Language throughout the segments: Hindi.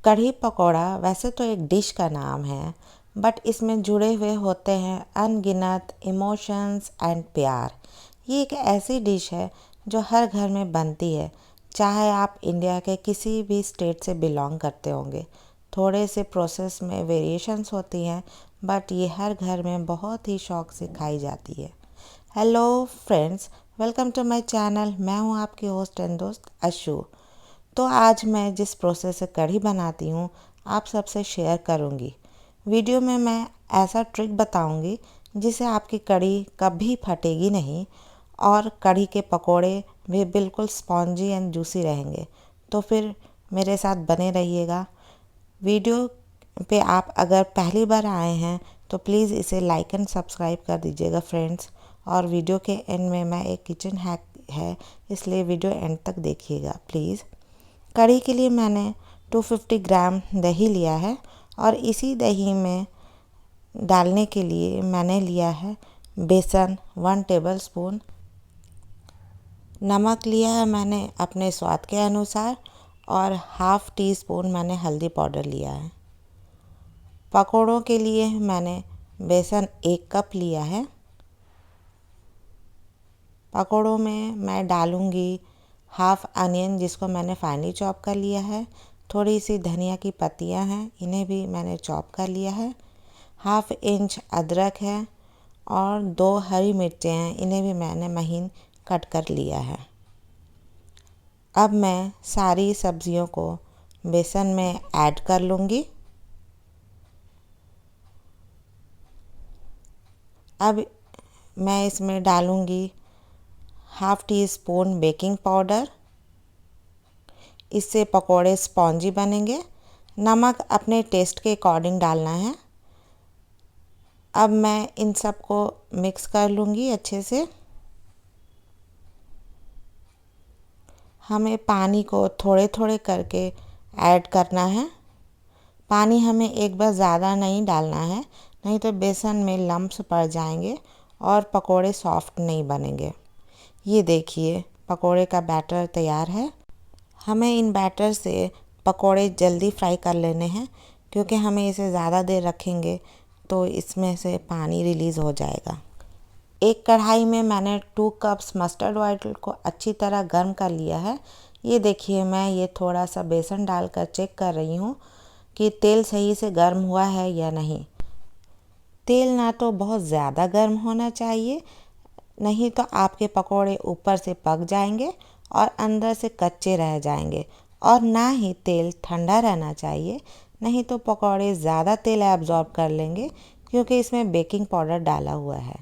कढ़ी पकौड़ा वैसे तो एक डिश का नाम है, बट इसमें जुड़े हुए होते हैं अनगिनत इमोशंस एंड प्यार। ये एक ऐसी डिश है जो हर घर में बनती है, चाहे आप इंडिया के किसी भी स्टेट से बिलोंग करते होंगे। थोड़े से प्रोसेस में वेरिएशंस होती हैं, बट ये हर घर में बहुत ही शौक से खाई जाती है। Hello friends, welcome to my channel. मैं हूँ आपकी होस्ट एंड दोस्त अशु। तो आज मैं जिस प्रोसेस से कढ़ी बनाती हूँ आप सबसे शेयर करूँगी। वीडियो में मैं ऐसा ट्रिक बताऊँगी जिससे आपकी कढ़ी कभी फटेगी नहीं और कढ़ी के पकोड़े भी बिल्कुल स्पॉन्जी एंड जूसी रहेंगे। तो फिर मेरे साथ बने रहिएगा। वीडियो पे आप अगर पहली बार आए हैं तो प्लीज़ इसे लाइक एंड सब्सक्राइब कर दीजिएगा फ्रेंड्स। और वीडियो के एंड में मैं एक किचन हैक है, इसलिए वीडियो एंड तक देखिएगा प्लीज़। कढ़ी के लिए मैंने 250 ग्राम दही लिया है और इसी दही में डालने के लिए मैंने लिया है बेसन 1 टेबलस्पून। नमक लिया है मैंने अपने स्वाद के अनुसार और हाफ़ टी स्पून मैंने हल्दी पाउडर लिया है। पकौड़ों के लिए मैंने बेसन 1 कप लिया है। पकौड़ों में मैं डालूँगी हाफ़ अनियन जिसको मैंने फाइनली चॉप कर लिया है। थोड़ी सी धनिया की पत्तियां हैं, इन्हें भी मैंने चॉप कर लिया है। हाफ़ इंच अदरक है और 2 हरी मिर्चें हैं, इन्हें भी मैंने महीन कट कर लिया है। अब मैं सारी सब्जियों को बेसन में ऐड कर लूँगी। अब मैं इसमें डालूँगी half tea spoon baking powder. इससे पकोड़े स्पॉन्जी बनेंगे। नमक अपने टेस्ट के अकॉर्डिंग डालना है। अब मैं इन सबको मिक्स कर लूँगी अच्छे से। हमें पानी को थोड़े थोड़े करके ऐड करना है। पानी हमें एक बार ज़्यादा नहीं डालना है, नहीं तो बेसन में लम्प्स पड़ जाएंगे और पकोड़े सॉफ्ट नहीं बनेंगे। ये देखिए पकोड़े का बैटर तैयार है। हमें इन बैटर से पकोड़े जल्दी फ्राई कर लेने हैं, क्योंकि हमें इसे ज़्यादा देर रखेंगे तो इसमें से पानी रिलीज़ हो जाएगा। एक कढ़ाई में मैंने 2 कप्स मस्टर्ड ऑयल को अच्छी तरह गर्म कर लिया है। ये देखिए मैं ये थोड़ा सा बेसन डालकर चेक कर रही हूँ कि तेल सही से गर्म हुआ है या नहीं। तेल ना तो बहुत ज़्यादा गर्म होना चाहिए, नहीं तो आपके पकोड़े ऊपर से पक जाएंगे और अंदर से कच्चे रह जाएंगे। और ना ही तेल ठंडा रहना चाहिए, नहीं तो पकोड़े ज़्यादा तेल एब्जॉर्ब कर लेंगे, क्योंकि इसमें बेकिंग पाउडर डाला हुआ है।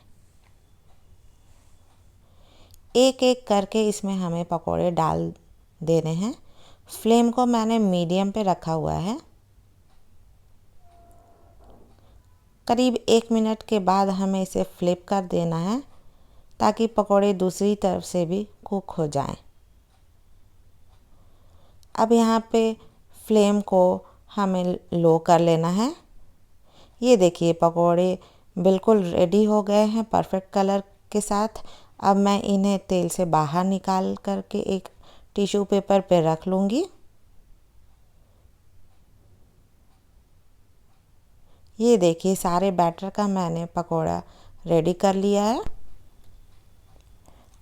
एक एक करके इसमें हमें पकोड़े डाल देने हैं। फ्लेम को मैंने मीडियम पे रखा हुआ है। करीब 1 मिनट के बाद हमें इसे फ्लिप कर देना है, ताकि पकोड़े दूसरी तरफ से भी कुक हो जाएं। अब यहाँ पे फ्लेम को हमें लो कर लेना है। ये देखिए पकोड़े बिल्कुल रेडी हो गए हैं परफेक्ट कलर के साथ। अब मैं इन्हें तेल से बाहर निकाल करके एक टिश्यू पेपर पे रख लूँगी। ये देखिए सारे बैटर का मैंने पकोड़ा रेडी कर लिया है।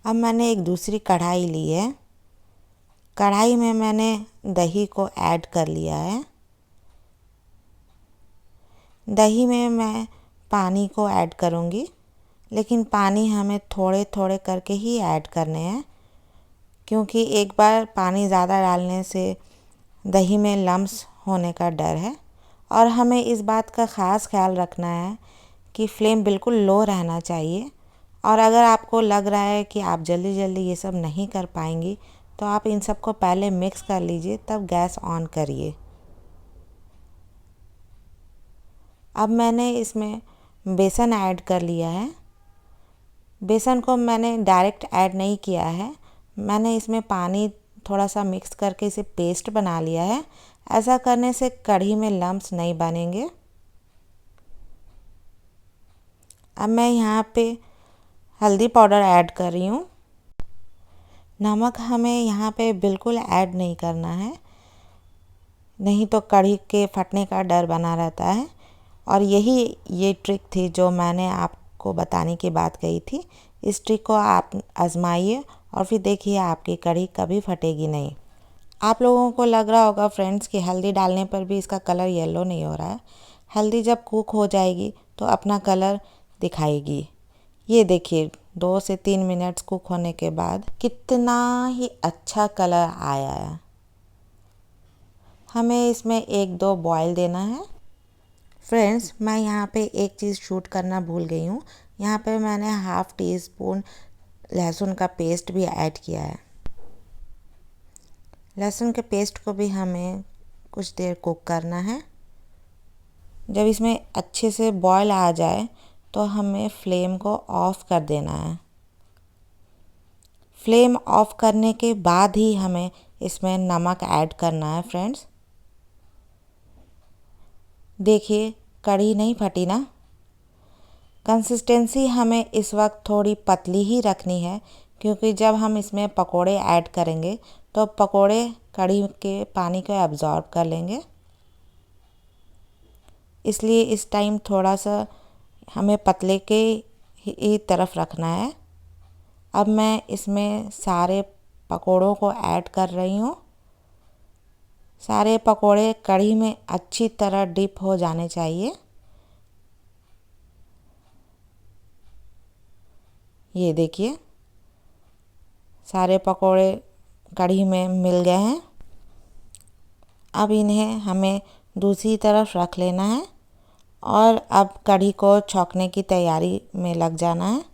अब मैंने एक दूसरी कढ़ाई ली है। कढ़ाई में मैंने दही को ऐड कर लिया है। दही में मैं पानी को ऐड करूँगी, लेकिन पानी हमें थोड़े थोड़े करके ही ऐड करने हैं, क्योंकि एक बार पानी ज़्यादा डालने से दही में लम्प्स होने का डर है। और हमें इस बात का ख़ास ख्याल रखना है कि फ्लेम बिल्कुल लो रहना चाहिए। और अगर आपको लग रहा है कि आप जल्दी जल्दी ये सब नहीं कर पाएंगी, तो आप इन सब को पहले मिक्स कर लीजिए, तब गैस ऑन करिए। अब मैंने इसमें बेसन ऐड कर लिया है। बेसन को मैंने डायरेक्ट ऐड नहीं किया है, मैंने इसमें पानी थोड़ा सा मिक्स करके इसे पेस्ट बना लिया है। ऐसा करने से कढ़ी में लम्प्स नहीं बनेंगे। अब मैं यहाँ पे हल्दी पाउडर ऐड कर रही हूँ। नमक हमें यहाँ पे बिल्कुल ऐड नहीं करना है। नहीं तो कढ़ी के फटने का डर बना रहता है। और ये ट्रिक थी जो मैंने आपको बताने की बात कही थी। इस ट्रिक को आप आजमाइए और फिर देखिए आपकी कढ़ी कभी फटेगी नहीं। आप लोगों को लग रहा होगा फ्रेंड्स कि हल्दी डालने पर भी इसका कलर येलो नहीं हो रहा है। हल्दी जब कुक हो जाएगी तो अपना कलर दिखाएगी। ये देखिए 2 से 3 मिनट्स कुक होने के बाद कितना ही अच्छा कलर आया है। हमें इसमें 1-2 बॉयल देना है। फ्रेंड्स, मैं यहाँ पे एक चीज़ शूट करना भूल गई हूँ। यहाँ पे मैंने ½ टी स्पून लहसुन का पेस्ट भी ऐड किया है। लहसुन के पेस्ट को भी हमें कुछ देर कुक करना है। जब इसमें अच्छे से बॉयल आ जाए तो हमें फ्लेम को ऑफ कर देना है। फ्लेम ऑफ करने के बाद ही हमें इसमें नमक ऐड करना है फ्रेंड्स। देखिए कढ़ी नहीं फटी ना। कंसिस्टेंसी हमें इस वक्त थोड़ी पतली ही रखनी है, क्योंकि जब हम इसमें पकोड़े ऐड करेंगे तो पकोड़े कढ़ी के पानी को एब्जॉर्ब कर लेंगे। इसलिए इस टाइम थोड़ा सा हमें पतले के ही तरफ रखना है। अब मैं इसमें सारे पकोड़ों को ऐड कर रही हूँ। सारे पकोड़े कढ़ी में अच्छी तरह डिप हो जाने चाहिए। ये देखिए सारे पकोड़े कढ़ी में मिल गए हैं। अब इन्हें हमें दूसरी तरफ रख लेना है और अब कढ़ी को छौंकने की तैयारी में लग जाना है।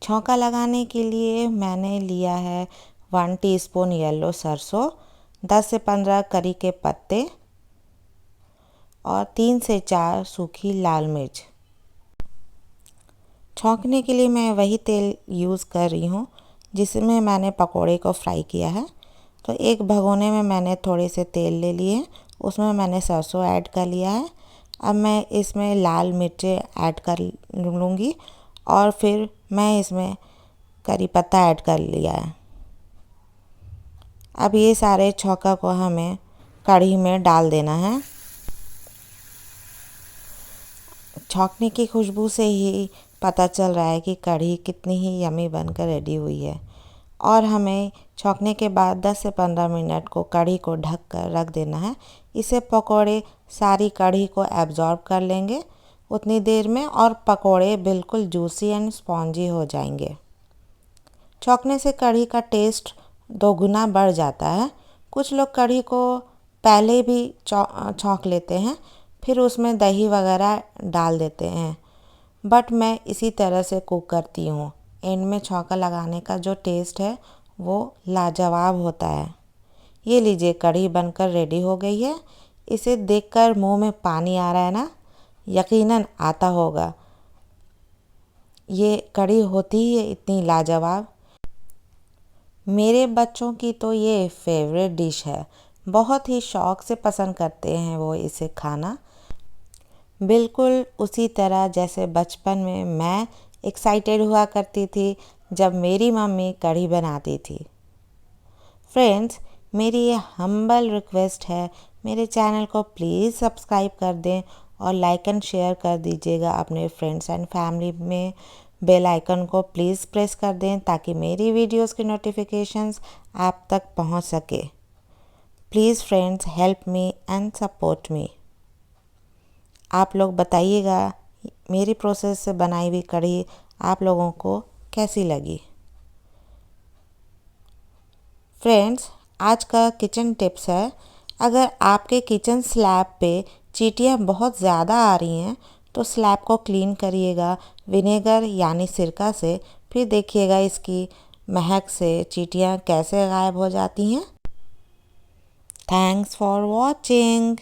छौंका लगाने के लिए मैंने लिया है 1 टीस्पून येलो सरसों, 10 से 15 करी के पत्ते और 3 से 4 सूखी लाल मिर्च। छौंकने के लिए मैं वही तेल यूज़ कर रही हूँ जिसमें मैंने पकोड़े को फ्राई किया है। तो एक भगोने में मैंने थोड़े से तेल ले लिए, उसमें मैंने सरसों ऐड कर लिया है। अब मैं इसमें लाल मिर्चें ऐड कर लूँगी और फिर मैं इसमें करी पत्ता ऐड कर लिया है। अब ये सारे छौंका को हमें कढ़ी में डाल देना है। छौंकने की खुशबू से ही पता चल रहा है कि कढ़ी कितनी ही यमी बनकर रेडी हुई है। और हमें छौंकने के बाद 10 से 15 मिनट को कढ़ी को ढक कर रख देना है। इससे पकोड़े सारी कढ़ी को एब्जॉर्ब कर लेंगे उतनी देर में और पकोड़े बिल्कुल जूसी एंड स्पॉन्जी हो जाएंगे। छौंकने से कढ़ी का टेस्ट दोगुना बढ़ जाता है। कुछ लोग कढ़ी को पहले भी छौंक लेते हैं, फिर उसमें दही वगैरह डाल देते हैं, बट मैं इसी तरह से कुक करती हूँ। एंड में छौंका लगाने का जो टेस्ट है वो लाजवाब होता है। ये लीजिए कढ़ी बनकर रेडी हो गई है। इसे देखकर मुंह में पानी आ रहा है ना? यकीनन आता होगा। ये कढ़ी होती ही है इतनी लाजवाब। मेरे बच्चों की तो ये फेवरेट डिश है। बहुत ही शौक़ से पसंद करते हैं वो इसे खाना। बिल्कुल उसी तरह जैसे बचपन में मैं एक्साइटेड हुआ करती थी जब मेरी मम्मी कढ़ी बनाती थी। फ्रेंड्स, मेरी ये हम्बल रिक्वेस्ट है, मेरे चैनल को प्लीज़ सब्सक्राइब कर दें और लाइक एंड शेयर कर दीजिएगा अपने फ्रेंड्स एंड फैमिली में। बेल आइकन को प्लीज़ प्रेस कर दें ताकि मेरी वीडियोस की नोटिफिकेशंस आप तक पहुंच सके। Please friends, help me and support me. आप लोग बताइएगा मेरी प्रोसेस से बनाई हुई कढ़ी आप लोगों को कैसी लगी। फ्रेंड्स, आज का किचन टिप्स है, अगर आपके किचन स्लैब पे चींटियाँ बहुत ज़्यादा आ रही हैं तो स्लैब को क्लीन करिएगा विनेगर यानी सिरका से। फिर देखिएगा इसकी महक से चींटियाँ कैसे गायब हो जाती हैं। Thanks for watching.